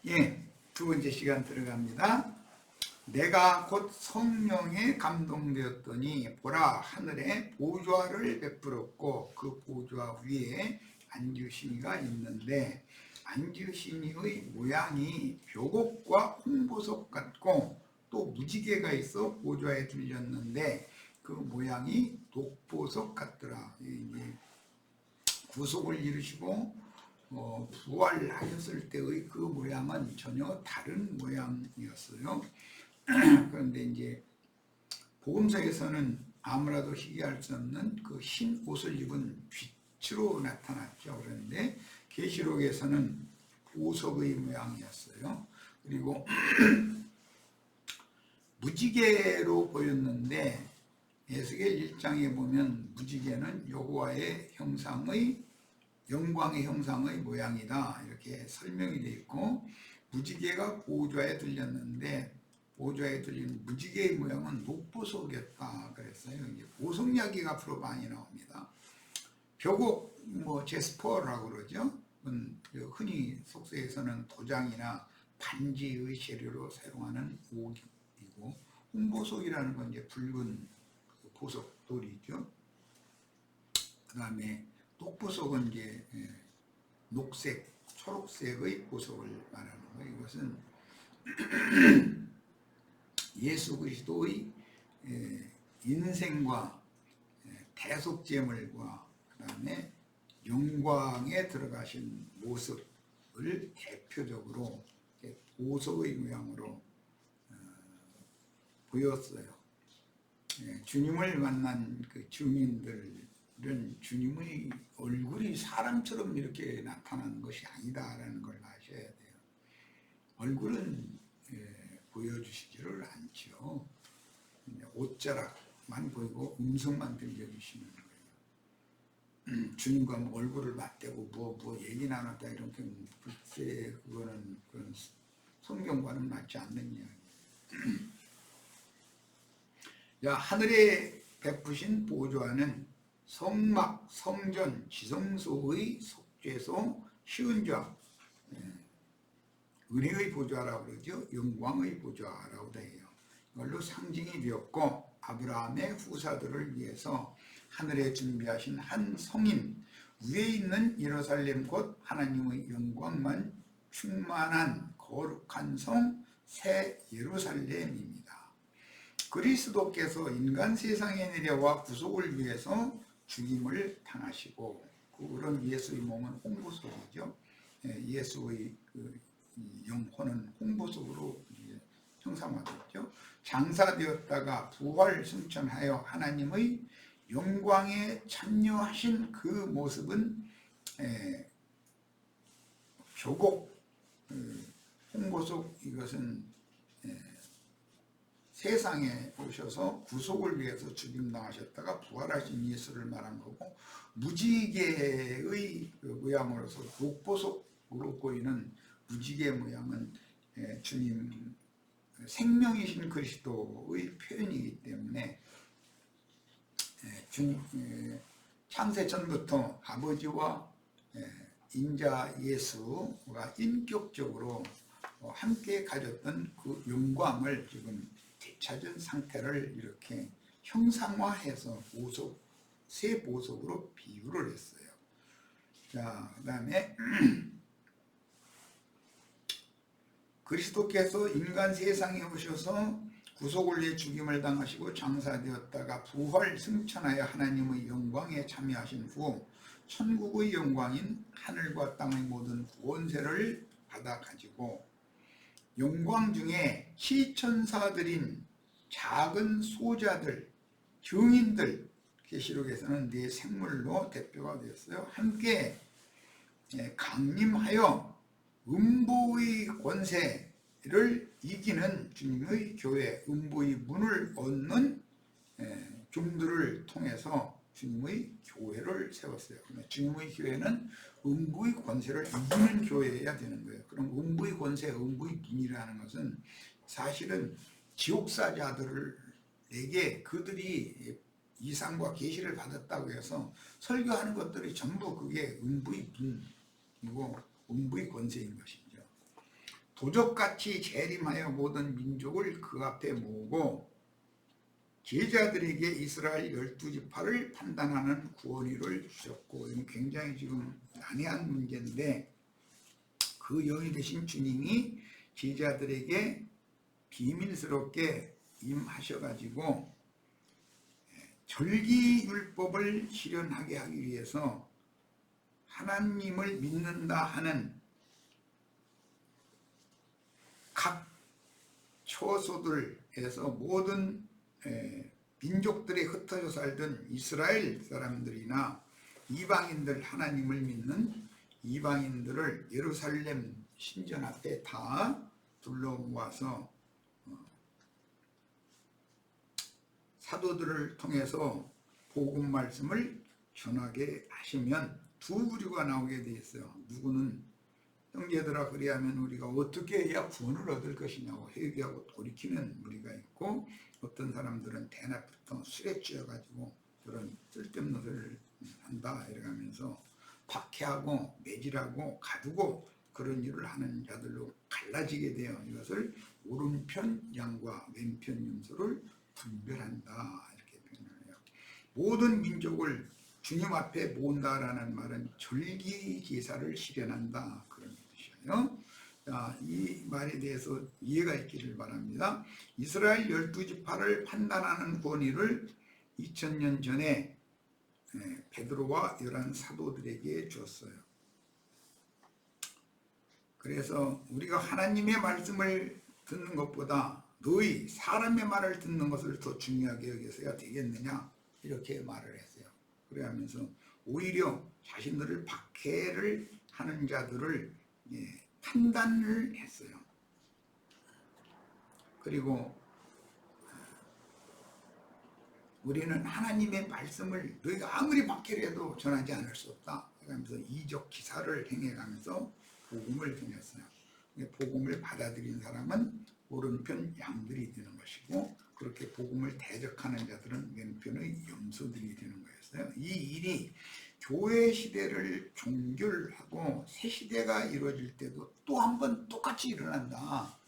예, 두 번째 시간 들어갑니다. 내가 곧 성령에 감동되었더니 보라, 하늘에 보좌를 베풀었고 그 보좌 위에 앉으시니가 있는데 앉으시니의 모양이 벽옥과 홍보석 같고 또 무지개가 있어 보좌에 들렸는데 그 모양이 독보석 같더라. 이제 구속을 이루시고 부활하셨을 때의 그 모양은 전혀 다른 모양이었어요. 그런데 이제 복음서에서는 아무라도 희귀할 수 없는 그 흰 옷을 입은 빛으로 나타났죠. 그런데 계시록에서는 보석의 모양이었어요. 그리고 무지개로 보였는데 에스겔 1장에 보면 무지개는 여호와의 형상의 영광의 형상의 모양이다 이렇게 설명이 되어 있고, 무지개가 보좌에 들렸는데 보좌에 들린 무지개의 모양은 녹보석이었다 그랬어요. 이제 보석 이야기가 앞으로 많이 나옵니다. 벽옥, 제스퍼라고 그러죠. 흔히 속세에서는 도장이나 반지의 재료로 사용하는 옥이고, 홍보석이라는 건 이제 붉은 보석 돌이죠. 그 다음에 녹보석은 이제 녹색, 초록색의 보석을 말하는 거예요. 이것은 예수 그리스도의 인생과 대속제물과 그 다음에 영광에 들어가신 모습을 대표적으로 보석의 모양으로 보였어요. 주님을 만난 그 증인들은 주님의 얼굴이 사람처럼 이렇게 나타나는 것이 아니다라는 걸 아셔야 돼요. 얼굴은 보여주시지를 않죠. 옷자락만 보이고 음성만 들려주시는 거예요. 주님과 얼굴을 맞대고 뭐 얘기 나눴다 이렇게 글쎄 그거는 그런 성경과는 맞지 않는 이야기예요. 하늘에 베푸신 보좌는 성막, 성전, 지성소의 속죄소, 시은좌, 은혜의 보좌라고 그러죠. 영광의 보좌라고 해요. 이걸로 상징이 되었고, 아브라함의 후사들을 위해서 하늘에 준비하신 한 성인, 위에 있는 예루살렘 곧 하나님의 영광만 충만한 거룩한 성, 새 예루살렘입니다. 그리스도께서 인간 세상에 내려와 구속을 위해서 죽임을 당하시고, 그런 예수의 몸은 홍보석이죠. 예수의 영혼은 홍보석으로 형상화됐죠. 장사되었다가 부활 승천하여 하나님의 영광에 참여하신 그 모습은 벽옥, 홍보석, 이것은 세상에 오셔서 구속을 위해서 죽임당하셨다가 부활하신 예수를 말한 거고, 무지개의 모양으로서 녹보석으로 보이는 무지개 모양은 주님 생명이신 그리스도의 표현이기 때문에 창세 전부터 아버지와 인자 예수가 인격적으로 함께 가졌던 그 영광을 지금 되찾은 상태를 이렇게 형상화해서 보석, 새 보석으로 비유를 했어요. 자, 그 다음에 그리스도께서 인간 세상에 오셔서 구속을 위해 죽임을 당하시고 장사되었다가 부활 승천하여 하나님의 영광에 참여하신 후 천국의 영광인 하늘과 땅의 모든 권세를 받아 가지고 영광 중에 시천사들인 작은 소자들, 증인들, 계시록에서는 네 생물로 대표가 되었어요. 함께 강림하여 음부의 권세를 이기는 주님의 교회, 음부의 문을 얻는 종들을 통해서 주님의 교회를 세웠어요. 주님의 교회는 음부의 권세를 이기는 교회여야 되는 거예요. 그럼 음부의 권세, 음부의 문이라는 것은 사실은 지옥사자들에게 그들이 이상과 계시를 받았다고 해서 설교하는 것들이 전부 그게 음부의 문이고 음부의 권세인 것이죠. 도적같이 재림하여 모든 민족을 그 앞에 모으고 제자들에게 이스라엘 12지파를 판단하는 구원의를 주셨고, 이건 굉장히 지금 난해한 문제인데, 그 영이 되신 주님이 제자들에게 비밀스럽게 임하셔가지고 절기율법을 실현하게 하기 위해서 하나님을 믿는다 하는 각 처소들에서 모든 민족들이 흩어져 살던 이스라엘 사람들이나 이방인들, 하나님을 믿는 이방인들을 예루살렘 신전 앞에 다 둘러모아서 사도들을 통해서 복음 말씀을 전하게 하시면 두 부류가 나오게 돼 있어요. 누구는 형제들아 그리하면 우리가 어떻게 해야 구원을 얻을 것이냐고 회개하고 돌이키는 무리가 있고, 어떤 사람들은 대낮부터 술에 취해가지고 그런 쓸데없는 소리를 한다 이러면서 박해하고 매질하고 가두고 그런 일을 하는 자들로 갈라지게 돼요. 이것을 오른편 양과 왼편 염소를 분별한다 이렇게 표현을 해요. 모든 민족을 주님 앞에 모은다라는 말은 절기 제사를 실현한다 그런 뜻이에요. 자, 이 말에 대해서 이해가 있기를 바랍니다. 이스라엘 12지파를 판단하는 권위를 2000년 전에 베드로와 11 사도들에게 주었어요. 그래서 우리가 하나님의 말씀을 듣는 것보다 너희 사람의 말을 듣는 것을 더 중요하게 여겨서야 되겠느냐 이렇게 말을 했어요. 그래하면서 오히려 자신들을 박해를 하는 자들을 판단을 했어요. 그리고 우리는 하나님의 말씀을 너희가 아무리 박해를 해도 전하지 않을 수 없다 하면서 이적 기사를 행해가면서 복음을 전했어요. 복음을 받아들인 사람은 오른편 양들이 되는 것이고, 그렇게 복음을 대적하는 자들은 왼편의 염소들이 되는 거였어요. 이 일이 교회 시대를 종결하고 새 시대가 이루어질 때도 또 한 번 똑같이 일어난다.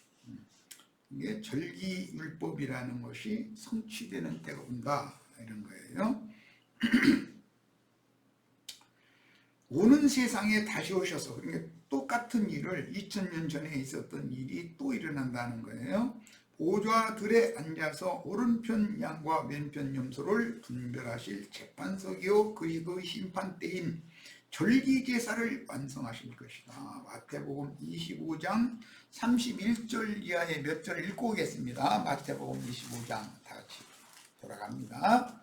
이게 절기율법이라는 것이 성취되는 때가 온다 이런 거예요. 오는 세상에 다시 오셔서, 그러니까 똑같은 일을 2000년 전에 있었던 일이 또 일어난다는 거예요. 보좌들에 앉아서 오른편 양과 왼편 염소를 분별하실 재판석이요 그리고 심판 때인 절기제사를 완성하실 것이다. 마태복음 25장 31절 이하의 몇 절 읽고 오겠습니다. 마태복음 25장 다 같이 돌아갑니다.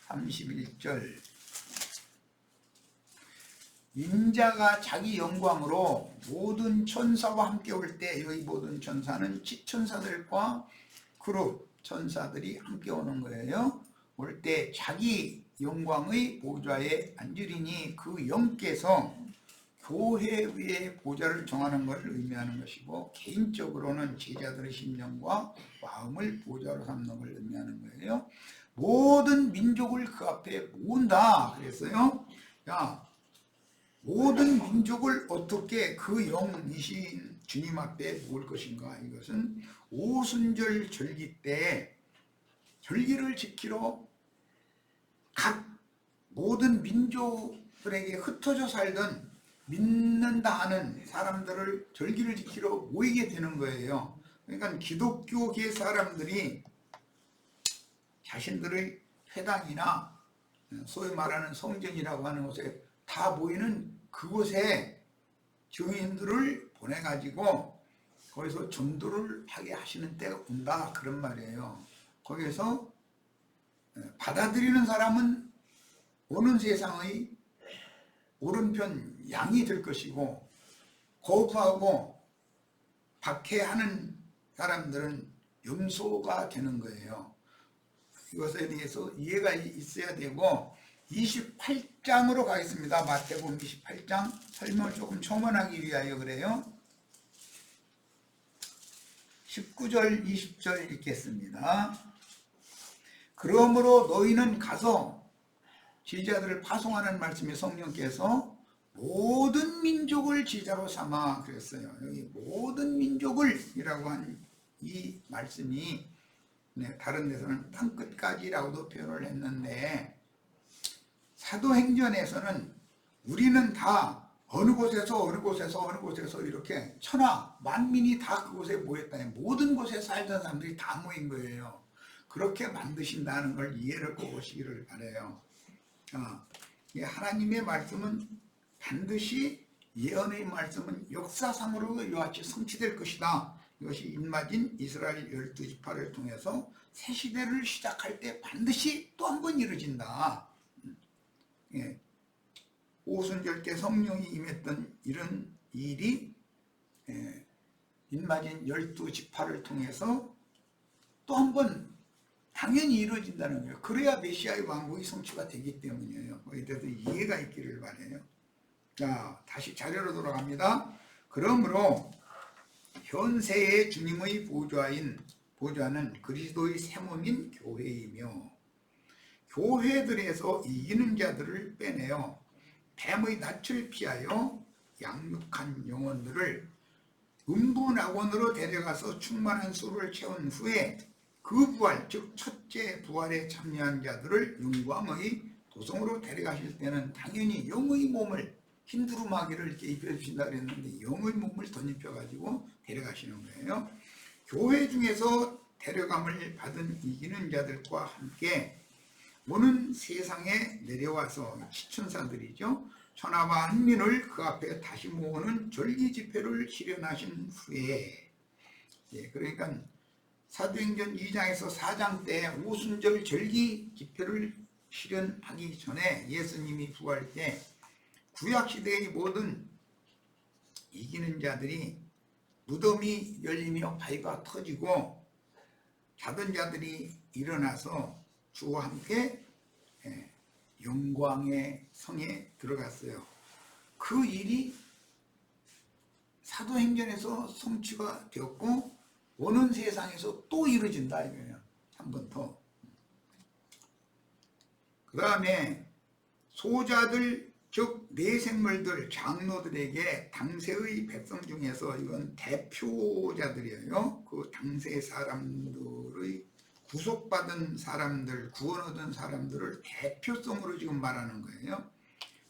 31절 인자가 자기 영광으로 모든 천사와 함께 올 때, 여기 모든 천사는 지천사들과 그룹 천사들이 함께 오는 거예요. 올 때 자기 영광의 보좌에 앉으리니 그 영께서 교회 위에 보좌를 정하는 것을 의미하는 것이고, 개인적으로는 제자들의 심령과 마음을 보좌로 삼는 것을 의미하는 거예요. 모든 민족을 그 앞에 모은다 그랬어요. 야, 모든 민족을 어떻게 그 영이신 주님 앞에 모을 것인가? 이것은 오순절 절기 때 절기를 지키러 각 모든 민족들에게 흩어져 살던 믿는다 하는 사람들을 절기를 지키러 모이게 되는 거예요. 그러니까 기독교계 사람들이 자신들의 회당이나 소위 말하는 성전이라고 하는 곳에 다 모이는 그곳에 증인들을 보내가지고 거기서 전도를 하게 하시는 때가 온다 그런 말이에요. 거기서 받아들이는 사람은 오는 세상의 오른편 양이 될 것이고, 거부하고 박해하는 사람들은 염소가 되는 거예요. 이것에 대해서 이해가 있어야 되고, 28장으로 가겠습니다. 마태복음 28장 설명을 조금 첨언하기 위하여 그래요. 19절 20절 읽겠습니다. 그러므로 너희는 가서 제자들을 파송하는 말씀에 성령께서 모든 민족을 제자로 삼아 그랬어요. 여기 모든 민족을 이라고 한 이 말씀이 다른 데서는 땅끝까지라고도 표현을 했는데, 사도행전에서는 우리는 다 어느 곳에서 이렇게 천하 만민이 다 그곳에 모였다. 모든 곳에 살던 사람들이 다 모인 거예요. 그렇게 만드신다는 걸 이해를 꼭 하시기를 바라요. 하나님의 말씀은 반드시, 예언의 말씀은 역사상으로 이와 같이 성취될 것이다. 이것이 입맞은 이스라엘 12지파를 통해서 새 시대를 시작할 때 반드시 또 한 번 이루어진다. 오순절께 성령이 임했던 이런 일이 입맞은 12지파를 통해서 또 한 번 당연히 이루어진다는 거예요. 그래야 메시아의 왕국이 성취가 되기 때문이에요. 거기에 대해서 이해가 있기를 바라요. 자, 다시 자료로 돌아갑니다. 그러므로 현세의 주님의 보좌는 그리스도의 세몸인 교회이며, 교회들에서 이기는 자들을 빼내어 뱀의 낯을 피하여 양육한 영혼들을 음부낙원으로 데려가서 충만한 수를 채운 후에 그 부활, 즉 첫째 부활에 참여한 자들을 영광의 도성으로 데려가실 때는 당연히 영의 몸을, 흰두루마기를 이렇게 입혀주신다 그랬는데 영의 몸을 덧입혀가지고 데려가시는 거예요. 교회 중에서 데려감을 받은 이기는 자들과 함께 오는 세상에 내려와서 지천사들이죠. 천하와 한민을 그 앞에 다시 모으는 절기 집회를 실현하신 후에, 그러니까 사도행전 2장에서 4장 때 오순절 절기 집회를 실현하기 전에 예수님이 부활 때 구약시대의 모든 이기는 자들이 무덤이 열리며 바위가 터지고 자던 자들이 일어나서 주와 함께 영광의 성에 들어갔어요. 그 일이 사도행전에서 성취가 되었고 오는 세상에서 또 이루어진다 이거예요. 한 번 더. 그 다음에 소자들, 즉 내생물들, 장로들에게 당세의 백성 중에서, 이건 대표자들이에요. 그 당세 사람들의 구속받은 사람들, 구원 얻은 사람들을 대표성으로 지금 말하는 거예요.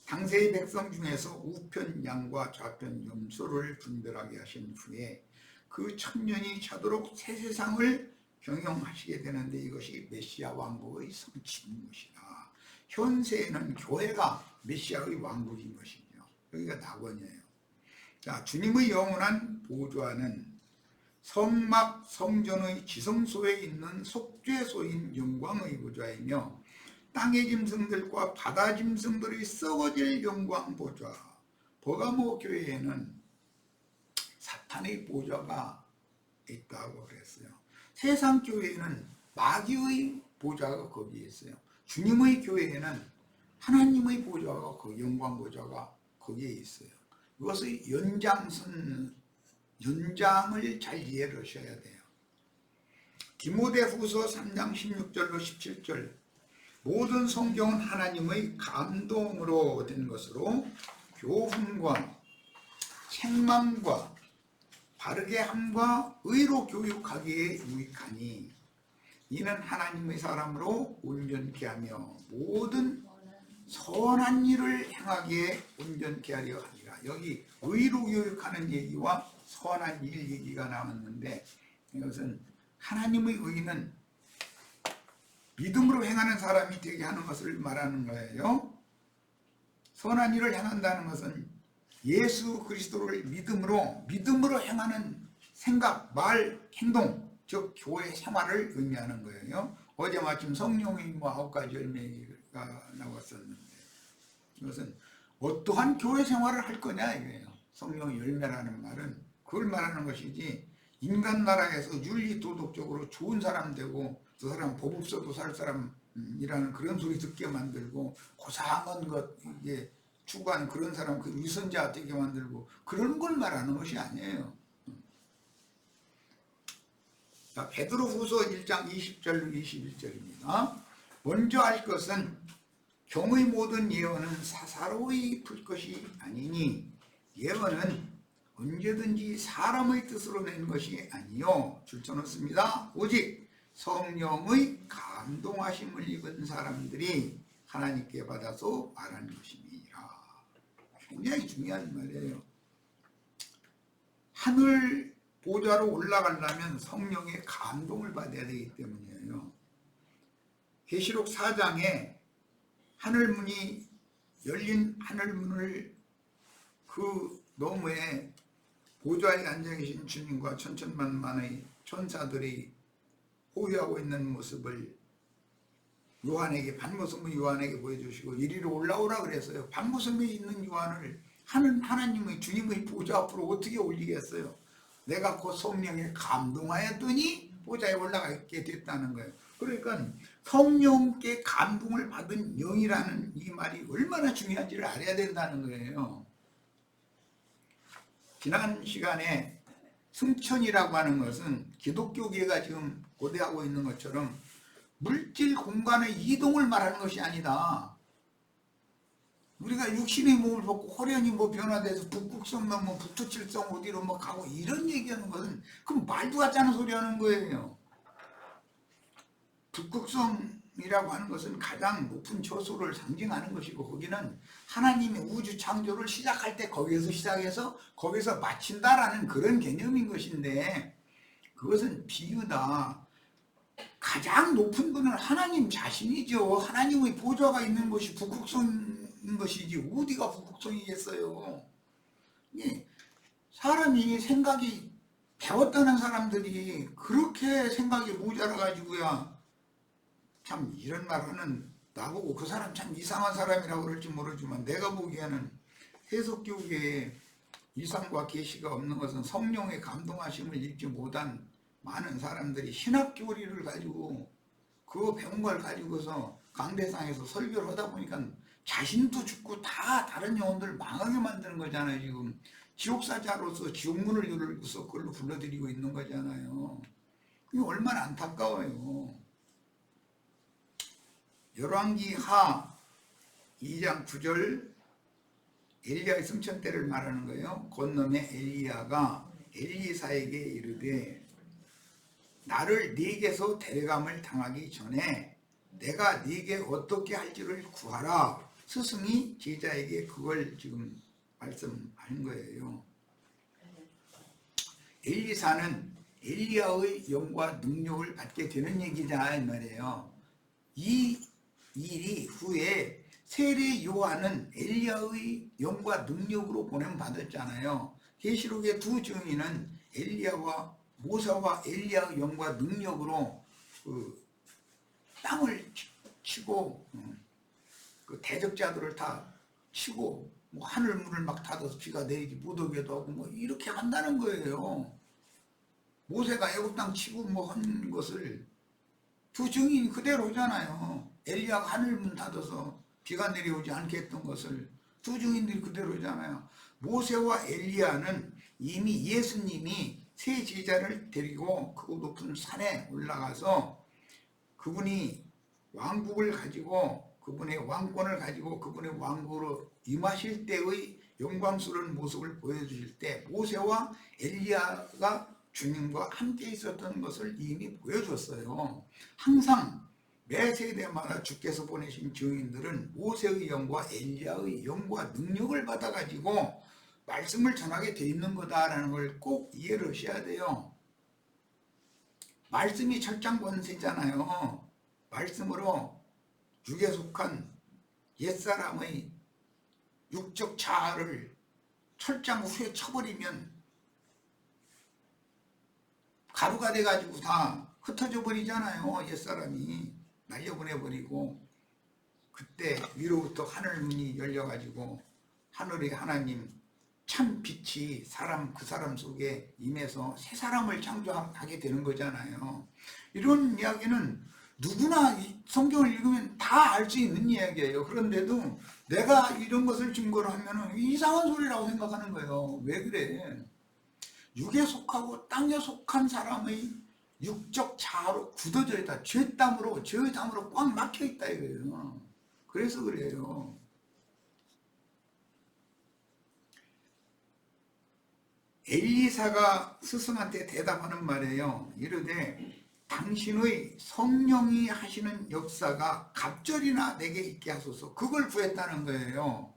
당세의 백성 중에서 우편 양과 좌편 염소를 분별하게 하신 후에 그 천년이 차도록 새 세상을 경영하시게 되는데, 이것이 메시아 왕국의 성취인 것이다. 현세에는 교회가 메시아의 왕국인 것이죠. 여기가 낙원이에요. 자, 주님의 영원한 보좌는 성막 성전의 지성소에 있는 속죄소인 영광의 보좌이며, 땅의 짐승들과 바다 짐승들이 썩어질 영광 보좌. 버가모 교회에는 사탄의 보좌가 있다고 그랬어요. 세상 교회에는 마귀의 보좌가 거기에 있어요. 주님의 교회에는 하나님의 보좌가, 그 영광 보좌가 거기에 있어요. 이것의 연장을 잘 이해를 하셔야 돼요. 디모데후서 3장 16절로 17절, 모든 성경은 하나님의 감동으로 된 것으로 교훈과 책망과 바르게 함과 의로 교육하기에 유익하니, 이는 하나님의 사람으로 온전케 하며 모든 선한 일을 행하기에 온전케 하려 하니라. 여기 의로 교육하는 얘기와 선한 일 얘기가 나왔는데, 이것은 하나님의 의는 믿음으로 행하는 사람이 되게 하는 것을 말하는 거예요. 선한 일을 행한다는 것은 예수 그리스도를 믿음으로 행하는 생각, 말, 행동, 즉 교회 생활을 의미하는 거예요. 어제 마침 성령의 9가지 열매가 나왔었는데, 이것은 어떠한 교회 생활을 할 거냐 이거예요. 성령의 열매라는 말은 그걸 말하는 것이지, 인간 나라에서 윤리 도덕적으로 좋은 사람 되고 저 사람 법 없어도 살 사람이라는 그런 소리 듣게 만들고, 고상한 것 이게 추구하는 그런 사람, 그 위선자 되게 만들고, 그런 걸 말하는 것이 아니에요. 자, 베드로후서 1장 20절로 21절입니다. 먼저 할 것은 경의 모든 예언은 사사로이 풀 것이 아니니 예언은 언제든지 사람의 뜻으로 낸 것이 아니요 줄쳐놓습니다. 오직 성령의 감동하심을 입은 사람들이 하나님께 받아서 말하는 것입니다. 굉장히 중요한 말이에요. 하늘 보좌로 올라가려면 성령의 감동을 받아야 되기 때문이에요. 계시록 4장에 하늘문이 열린 하늘문을 그 너머에 보좌에 앉아 계신 주님과 천천만만의 천사들이 호위하고 있는 모습을 요한에게, 반모섬의 요한에게 보여주시고 이리로 올라오라 그랬어요. 반모섬에 있는 요한을 하나님의 주님의 보좌 앞으로 어떻게 올리겠어요? 내가 곧 성령에 감동하였더니 보좌에 올라가게 됐다는 거예요. 그러니까 성령께 감동을 받은 영이라는 이 말이 얼마나 중요한지를 알아야 된다는 거예요. 지난 시간에 승천이라고 하는 것은 기독교계가 지금 고대하고 있는 것처럼 물질 공간의 이동을 말하는 것이 아니다. 우리가 육신의 몸을 벗고 호련히 뭐 변화돼서 북극성 뭐 북두칠성 어디로 뭐 가고 이런 얘기하는 것은 그럼 말도 같지 않은 소리 하는 거예요. 북극성이라고 하는 것은 가장 높은 저소를 상징하는 것이고 거기는 하나님의 우주 창조를 시작할 때 거기에서 시작해서 거기서 마친다라는 그런 개념인 것인데 그것은 비유다. 가장 높은 분은 하나님 자신이죠. 하나님의 보좌가 있는 것이 북극성인 것이지 어디가 북극성이겠어요. 사람이 생각이 배웠다는 사람들이 그렇게 생각이 모자라 가지고야 참 이런 말 하는 나보고 그 사람 참 이상한 사람이라고 그럴지 모르지만 내가 보기에는 해석교계에 이상과 계시가 없는 것은 성령의 감동하심을 입지 못한 많은 사람들이 신학교리를 가지고 그 배운 걸 가지고서 강대상에서 설교를 하다 보니까 자신도 죽고 다 다른 영혼들을 망하게 만드는 거잖아요. 지금 지옥사자로서 지옥문을 열고서 그걸로 불러들이고 있는 거잖아요. 그게 얼마나 안타까워요. 열왕기하 2장 9절 엘리야의 승천 때를 말하는 거예요. 건너에 엘리야가 엘리사에게 이르되 나를 네게서 데려감을 당하기 전에 내가 네게 어떻게 할지를 구하라. 스승이 제자에게 그걸 지금 말씀하는 거예요. 엘리사는 엘리야의 영과 능력을 받게 되는 얘기다 이 말이에요. 이 일이 후에 세례 요한은 엘리야의 영과 능력으로 보냄 받았잖아요. 계시록의 두 증인은 엘리야와 모세와 엘리야의 영과 능력으로 그 땅을 치고 그 대적자들을 다 치고 뭐 하늘문을 막 닫아서 비가 내리지 못하게도 하고 뭐 이렇게 한다는 거예요. 모세가 애굽 땅 치고 뭐 한 것을 두 증인이 그대로잖아요. 엘리야가 하늘문 닫아서 비가 내려오지 않게 했던 것을 두 증인들이 그대로잖아요. 모세와 엘리야는 이미 예수님이 세 제자를 데리고 그 높은 산에 올라가서 그분이 왕국을 가지고 그분의 왕권을 가지고 그분의 왕국으로 임하실 때의 영광스러운 모습을 보여주실 때 모세와 엘리야가 주님과 함께 있었던 것을 이미 보여줬어요. 항상 매 세대마다 주께서 보내신 증인들은 모세의 영과 엘리야의 영과 능력을 받아가지고 말씀을 전하게 돼 있는 거다라는 걸 꼭 이해를 하셔야 돼요. 말씀이 철장 권세잖아요. 말씀으로 육에 속한 옛사람의 육적 자아를 철장 후에 쳐버리면 가루가 돼가지고 다 흩어져 버리잖아요. 옛사람이 날려보내버리고 그때 위로부터 하늘문이 열려가지고 하늘의 하나님 참 빛이 그 사람 속에 임해서 새 사람을 창조하게 되는 거잖아요. 이런 이야기는 누구나 성경을 읽으면 다 알 수 있는 이야기예요. 그런데도 내가 이런 것을 증거로 하면 이상한 소리라고 생각하는 거예요. 왜 그래? 육에 속하고 땅에 속한 사람의 육적 자아로 굳어져 있다. 죄 땀으로 꽉 막혀 있다 이거예요. 그래서 그래요. 엘리사가 스승한테 대답하는 말이에요. 이르되 당신의 성령이 하시는 역사가 갑절이나 내게 있게 하소서. 그걸 구했다는 거예요.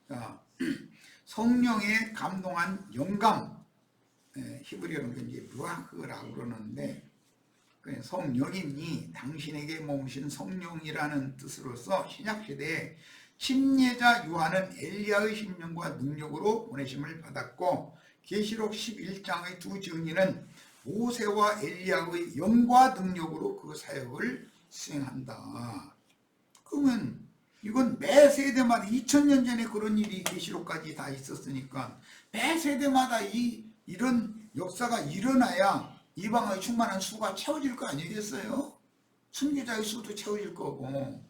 자, 성령에 감동한 영감, 히브리어는 이제 루아흐라고 그러는데 성령이니 당신에게 몸신 성령이라는 뜻으로서 신약시대에 침례자 요한은 엘리야의 심령과 능력으로 보내심을 받았고 계시록 11장의 두 증인은 모세와 엘리야의 영과 능력으로 그 사역을 수행한다. 그러면 이건 매 세대마다 2000년 전에 그런 일이 계시록까지 다 있었으니까 매 세대마다 이런 역사가 일어나야 이방의 충만한 수가 채워질 거 아니겠어요? 순교자의 수도 채워질 거고.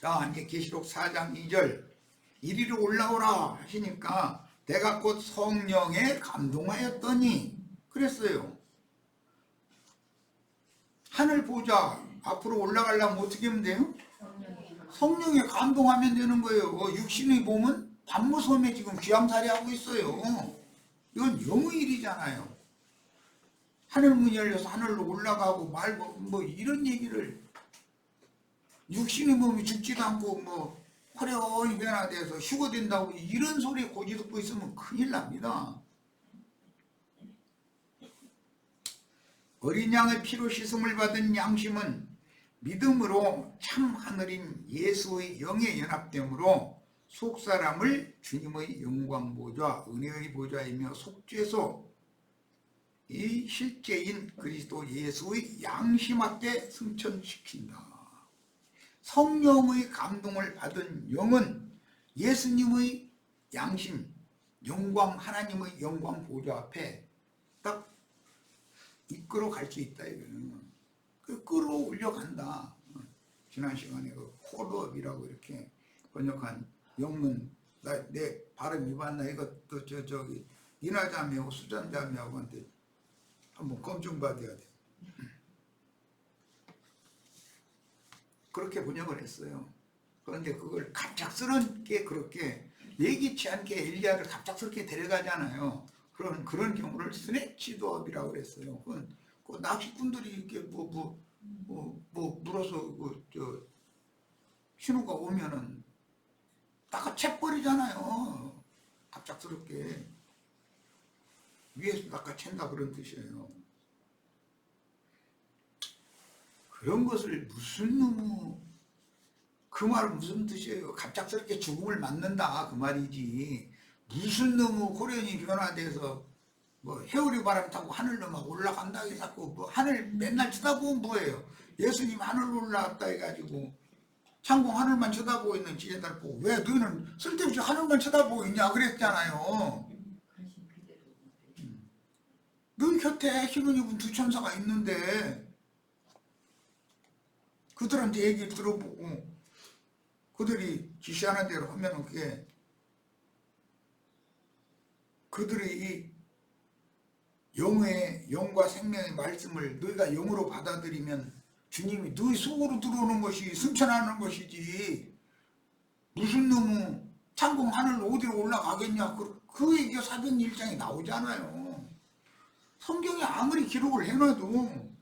자, 이제 계시록 4장 2절 이리로 올라오라 하시니까 내가 곧 성령에 감동하였더니 그랬어요. 하늘 보자 앞으로 올라가려면 어떻게 하면 돼요? 성령에 감동하면 되는 거예요. 육신의 몸은 밤무섬에 지금 귀암살이 하고 있어요. 이건 영의 일이잖아요. 하늘 문이 열려서 하늘로 올라가고 말고 뭐 이런 얘기를, 육신의 몸이 죽지도 않고 뭐 화려히 변화돼서 휴거된다고 이런 소리 고지 듣고 있으면 큰일 납니다. 어린 양의 피로 씻음을 받은 양심은 믿음으로 참 하늘인 예수의 영에 연합됨으로 속사람을 주님의 영광 보좌, 은혜의 보좌이며 속죄소, 이 실제인 그리스도 예수의 양심 앞에 승천시킨다. 성령의 감동을 받은 영은 예수님의 양심, 영광, 하나님의 영광 보좌 앞에 딱 이끌어 갈 수 있다. 이거는 끌어올려 간다. 지난 시간에 그 홀업이라고 이렇게 번역한 영문, 내 발음이 맞나? 이것도 저기 이나자매하고 수잔자매하고한테 한번 검증받아야 돼. 그렇게 번역을 했어요. 그런데 그걸 갑작스럽게 그렇게 예기치 않게 엘리야를 갑작스럽게 데려가잖아요. 그런 경우를 스네치도업이라고 그랬어요. 그 낚시꾼들이 이렇게 물어서 신호가 오면은 낚아채버리잖아요. 갑작스럽게 위에서 낚아챈다 그런 뜻이에요. 그런 것을 무슨 놈의 그 말은 무슨 뜻이에요? 갑작스럽게 죽음을 맞는다 그 말이지. 무슨 놈의 호련이 변화돼서 뭐 해오리 바람 타고 하늘로 막 올라간다 해갖고 뭐 하늘 맨날 쳐다보면 뭐예요? 예수님 하늘로 올라왔다 해가지고 창공 하늘만 쳐다보고 있는 지혜들 보고 왜 너희는 쓸데없이 하늘만 쳐다보고 있냐 그랬잖아요. 너희 곁에 흰옷 입은 두 천사가 있는데 그들한테 얘기를 들어보고 그들이 지시하는 대로 하면 그게 그들의 이 영과 생명의 말씀을 너희가 영으로 받아들이면 주님이 너희 속으로 들어오는 것이 승천하는 것이지 무슨 놈의 창공 하늘로 어디로 올라가겠냐 그 얘기가 사도행 1장에 나오잖아요. 성경에 아무리 기록을 해놔도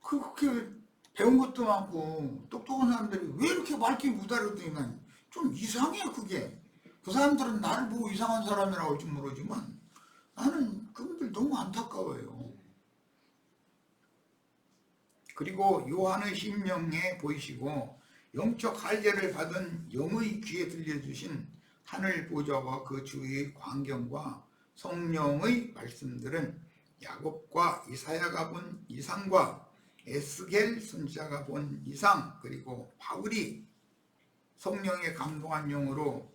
그렇게 배운 것도 많고 똑똑한 사람들이 왜 이렇게 말귀 못 알아듣냐 좀 이상해. 그게 그 사람들은 나를 보고 이상한 사람이라고 할지 모르지만 나는 그분들 너무 안타까워요. 그리고 요한의 심령에 보이시고 영적 할례를 받은 영의 귀에 들려주신 하늘 보좌와 그 주위의 광경과 성령의 말씀들은 야곱과 이사야가 본 이상과 에스겔 선지자가 본 이상 그리고 바울이 성령에 감동한 영으로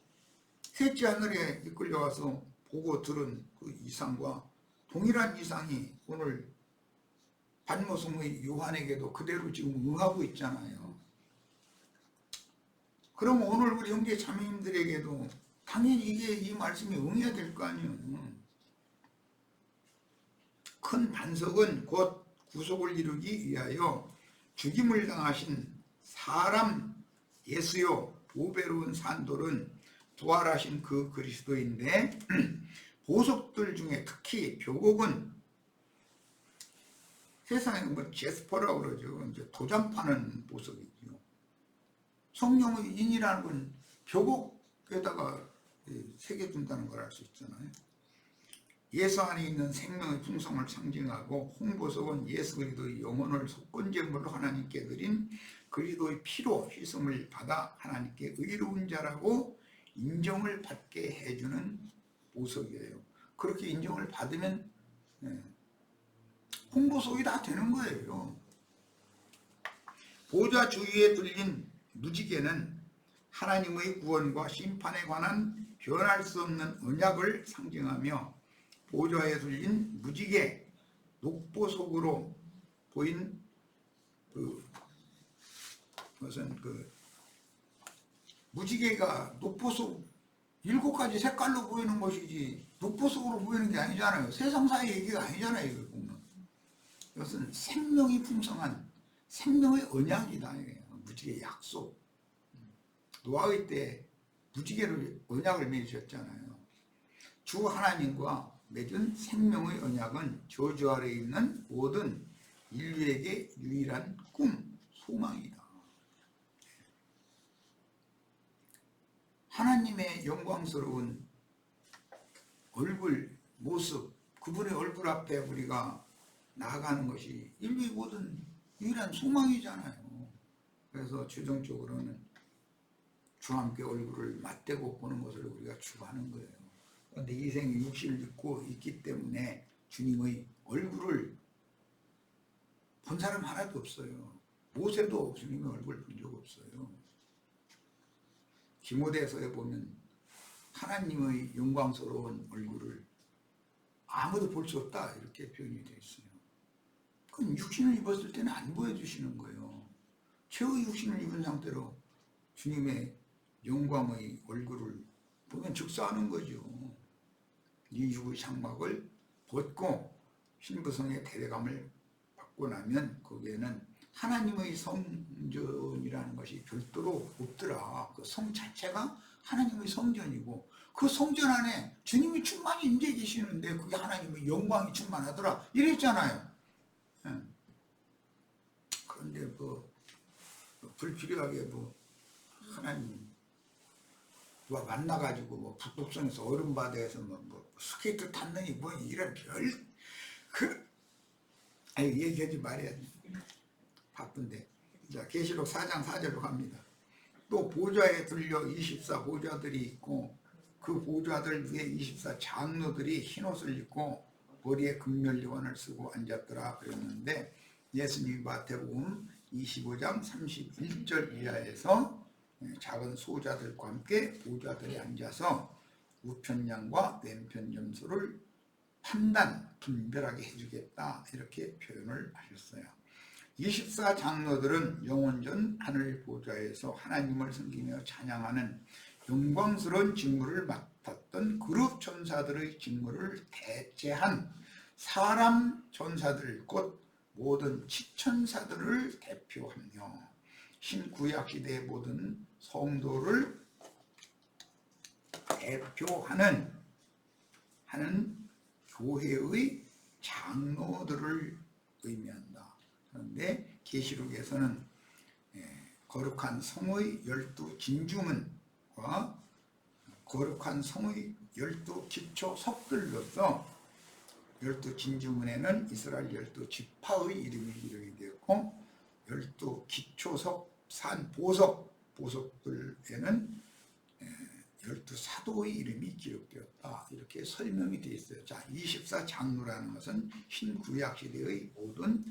셋째 하늘에 이끌려와서 보고 들은 그 이상과 동일한 이상이 오늘 반모성의 요한에게도 그대로 지금 응하고 있잖아요. 그럼 오늘 우리 형제 자매님들에게도 당연히 이 말씀이 응해야 될 거 아니에요. 큰 반석은 곧 구속을 이루기 위하여 죽임을 당하신 사람 예수요 보배로운 산돌은 부활하신 그 그리스도인데 보석들 중에 특히 묘곡은 세상에 뭐 제스퍼라고 그러죠. 이제 도장 파는 보석이죠. 성령의 인이라는 건 묘곡에다가 새겨준다는 걸 알 수 있잖아요. 예수 안에 있는 생명의 풍성을 상징하고 홍보석은 예수 그리스도의 영혼을 속건제물로 하나님께 드린 그리스도의 피로 희생을 받아 하나님께 의로운 자라고 인정을 받게 해주는 보석이에요. 그렇게 인정을 받으면 홍보석이 다 되는 거예요. 보좌 주위에 둘린 무지개는 하나님의 구원과 심판에 관한 변할 수 없는 언약을 상징하며 보좌에 둘린 무지개 녹보석으로 보인 그것은 무지개가 녹보석 7가지 색깔로 보이는 것이지 녹보석으로 보이는 게 아니잖아요. 세상사의 얘기가 아니잖아요. 이걸 보면. 이것은 생명이 풍성한 생명의 언약이다. 무지개 약속. 노아의 때 무지개를 언약을 맺으셨잖아요. 주 하나님과 맺은 생명의 언약은 저주 아래에 있는 모든 인류에게 유일한 꿈, 소망이다. 하나님의 영광스러운 얼굴, 모습, 그분의 얼굴 앞에 우리가 나아가는 것이 인류의 모든 유일한 소망이잖아요. 그래서 최종적으로는 주와 함께 얼굴을 맞대고 보는 것을 우리가 추구하는 거예요. 그런데 이 생에 육신을 입고 있기 때문에 주님의 얼굴을 본 사람 하나도 없어요. 모세도 주님의 얼굴을 본 적 없어요. 디모데서에 보면 하나님의 영광스러운 얼굴을 아무도 볼 수 없다 이렇게 표현이 되어 있어요. 그럼 육신을 입었을 때는 안 보여주시는 거예요. 최후의 육신을 입은 상태로 주님의 영광의 얼굴을 보면 즉사하는 거죠. 이 육의 장막을 벗고 신부성의 대대감을 받고 나면 거기에는 하나님의 성전이라는 것이 별도로 없더라. 그 성 자체가 하나님의 성전이고 그 성전 안에 주님이 충만히 임재 계시는데 그게 하나님의 영광이 충만하더라. 이랬잖아요. 그런데 불필요하게 하나님 누가 만나가지고 북극성에서 얼음바다에서 스케이트 탔느니 이런 얘기하지 말아야지. 바쁜데. 자, 계시록 4장 4절로 갑니다. 또 보좌에 들려 24 보좌들이 있고 그 보좌들 위에 24 장로들이 흰옷을 입고 머리에 금면리관을 쓰고 앉았더라 그랬는데 예수님이 마태복음 25장 31절 이하에서 작은 소자들과 함께 보좌들이 앉아서 우편량과 왼편 점수를 분별하게 해주겠다 이렇게 표현을 하셨어요. 24 장로들은 영원전 하늘 보좌에서 하나님을 섬기며 찬양하는 영광스러운 직무를 맡았던 그룹 천사들의 직무를 대체한 사람 천사들 곧 모든 지천사들을 대표하며 신구약시대의 모든 성도를 대표하는 교회의 장로들을 의미한다. 그런데 계시록에서는 거룩한 성의 12진주문과 거룩한 성의 12기초석들로서 12진주문에는 이스라엘 12지파의 이름이 기록이 되었고 12기초석 보석들에는 12사도의 이름이 기록되었다. 이렇게 설명이 되어 있어요. 자, 24 장로라는 것은 신구약시대의 모든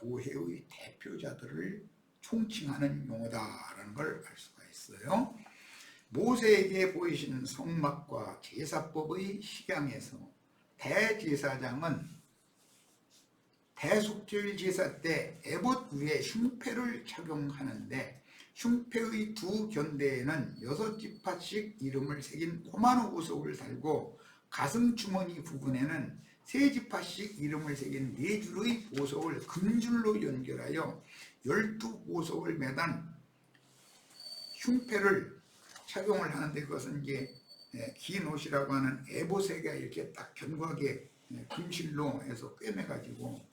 교회의 대표자들을 총칭하는 용어다라는 걸 알 수가 있어요. 모세에게 보이신 성막과 제사법의 식양에서 대제사장은 대속죄일 제사 때 에봇 위에 흉패를 착용하는데 흉패의 두 견대에는 6지파씩 이름을 새긴 코마노 보석을 달고 가슴 주머니 부분에는 3지파씩 이름을 새긴 4줄의 보석을 금줄로 연결하여 12보석을 매단 흉패를 착용을 하는데, 그것은 이제 긴 옷이라고 하는 에봇에게 이렇게 딱 견고하게 금실로 해서 꿰매가지고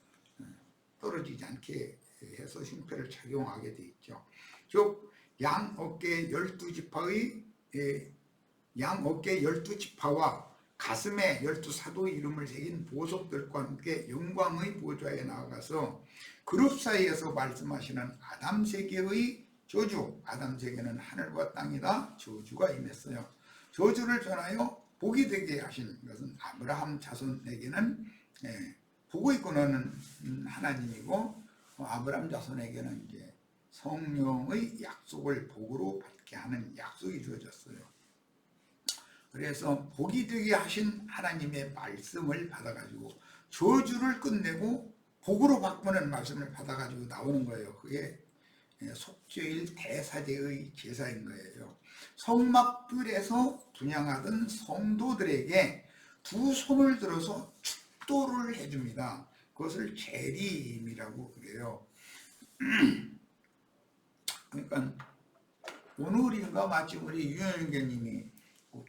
떨어지지 않게 해서 흉패를 착용하게 돼 있죠. 즉 양어깨 12지파의 양어깨 12지파와 가슴에 12사도의 이름을 새긴 보석들과 함께 영광의 보좌에 나아가서 그룹 사이에서 말씀하시는 아담 세계의 저주, 아담 세계는 하늘과 땅이다. 저주가 임했어요. 저주를 전하여 복이 되게 하신 것은 아브라함 자손에게는 복의 근원은 하나님이고, 아브라함 자손에게는 이제 성령의 약속을 복으로 받게 하는 약속이 주어졌어요. 그래서 복이 되게 하신 하나님의 말씀을 받아가지고 저주를 끝내고 복으로 바꾸는 말씀을 받아가지고 나오는 거예요. 그게 속죄일 대사제의 제사인 거예요. 성막들에서 분향하던 성도들에게 두 손을 들어서 축도를 해줍니다. 그것을 재림이라고 그래요. 그러니까 오늘인가 마침 우리 유영교님이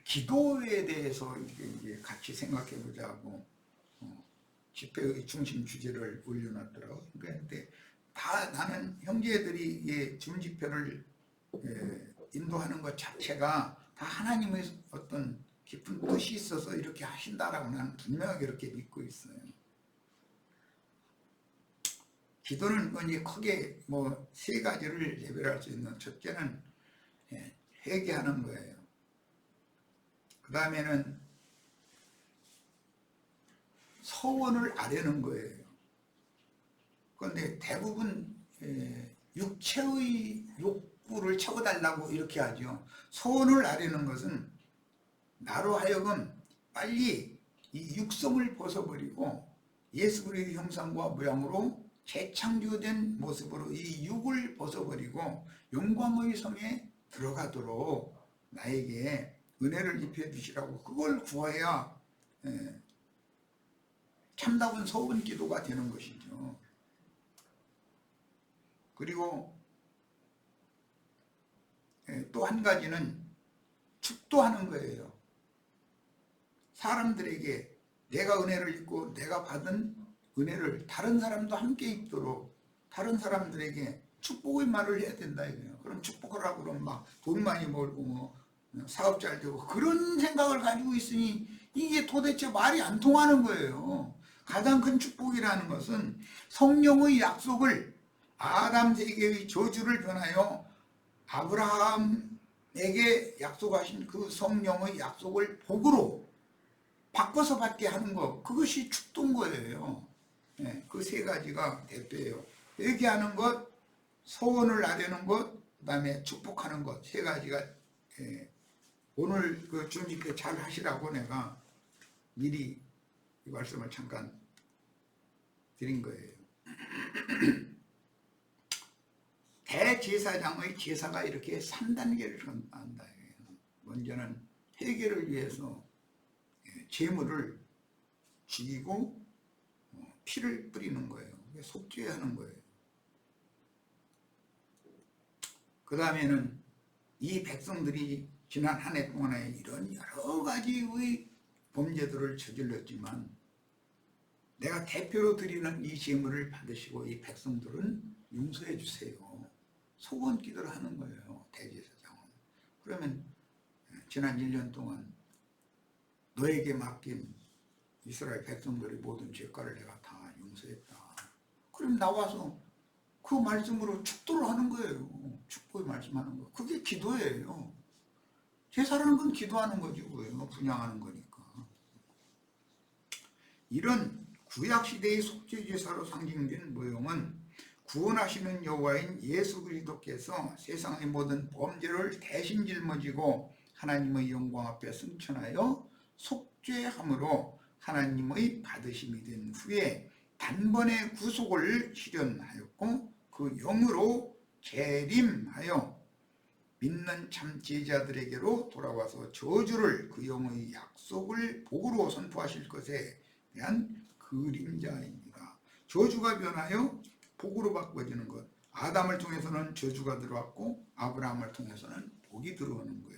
기도에 대해서 이제 같이 생각해 보자고 집회의 중심 주제를 올려놨더라고요. 그런데 다 나는 형제들이 줌 집회를 인도하는 것 자체가 다 하나님의 어떤 깊은 뜻이 있어서 이렇게 하신다라고 나는 분명하게 이렇게 믿고 있어요. 기도는 이제 크게 뭐 세 가지를 예별할 수 있는, 첫째는 회개하는 거예요. 그 다음에는 서원을 아뢰는 거예요. 그런데 대부분 육체의 욕구를 채워달라고 이렇게 하죠. 서원을 아뢰는 것은 나로 하여금 빨리 이 육성을 벗어버리고 예수 그리스도의 형상과 모양으로 재창조된 모습으로 이 육을 벗어버리고 영광의 성에 들어가도록 나에게 은혜를 입혀 주시라고, 그걸 구해야 참다운 서원 기도가 되는 것이죠. 그리고 또 한 가지는 축도하는 거예요. 사람들에게 내가 은혜를 입고 내가 받은 은혜를 다른 사람도 함께 입도록 다른 사람들에게 축복의 말을 해야 된다 이거예요. 그럼 축복하라고 그러면 막 돈 많이 벌고 뭐 사업 잘 되고 그런 생각을 가지고 있으니 이게 도대체 말이 안 통하는 거예요. 가장 큰 축복이라는 것은 성령의 약속을, 아담 세계의 저주를 변하여 아브라함에게 약속하신 그 성령의 약속을 복으로 바꿔서 받게 하는 것, 그것이 축도인 거예요. 그 세 가지가 대표예요. 회개하는 것, 소원을 아뢰는 것, 그 다음에 축복하는 것, 세 가지가 오늘 그 주님께 잘 하시라고 내가 미리 이 말씀을 잠깐 드린 거예요. 대제사장의 제사가 이렇게 3단계를 한다. 먼저는 회개를 위해서 제물을 죽이고 피를 뿌리는 거예요. 속죄하는 거예요. 그 다음에는 이 백성들이 지난 한 해 동안에 이런 여러 가지의 범죄들을 저질렀지만 내가 대표로 드리는 이 제물을 받으시고 이 백성들은 용서해 주세요. 소원 기도를 하는 거예요. 대제사장은. 그러면 지난 1년 동안 너에게 맡긴 이스라엘 백성들의 모든 죄가를 내가 다 용서했다. 그럼 나와서 그 말씀으로 축도를 하는 거예요. 축복의 말씀하는 거. 그게 기도예요. 제사라는 건 기도하는 거죠. 분양하는 거니까. 이런 구약시대의 속죄제사로 상징된 모형은 구원하시는 여호와인 예수 그리스도께서 세상의 모든 범죄를 대신 짊어지고 하나님의 영광 앞에 승천하여 속죄함으로 하나님의 받으심이 된 후에 단번에 구속을 실현하였고 그 영으로 재림하여 믿는 참 제자들에게로 돌아와서 저주를 그 영의 약속을 복으로 선포하실 것에 대한 그림자입니다. 저주가 변하여 복으로 바꿔지는 것. 아담을 통해서는 저주가 들어왔고 아브라함을 통해서는 복이 들어오는 거예요.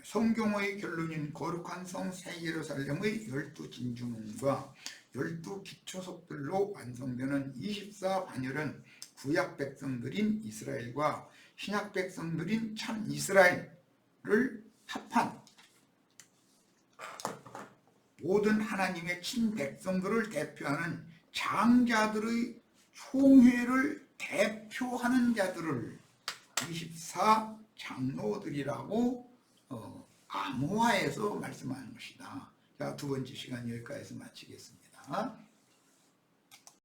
성경의 결론인 거룩한 성 새 예루살렘의 12진주문과 12기초석들로 완성되는 24반열은 구약 백성들인 이스라엘과 신약 백성들인 참 이스라엘을 합한 모든 하나님의 친백성들을 대표하는 장자들의 총회를 대표하는 자들을 24장로들이라고 암호화해서 말씀하는 것이다. 자, 두 번째 시간 여기까지서 마치겠습니다.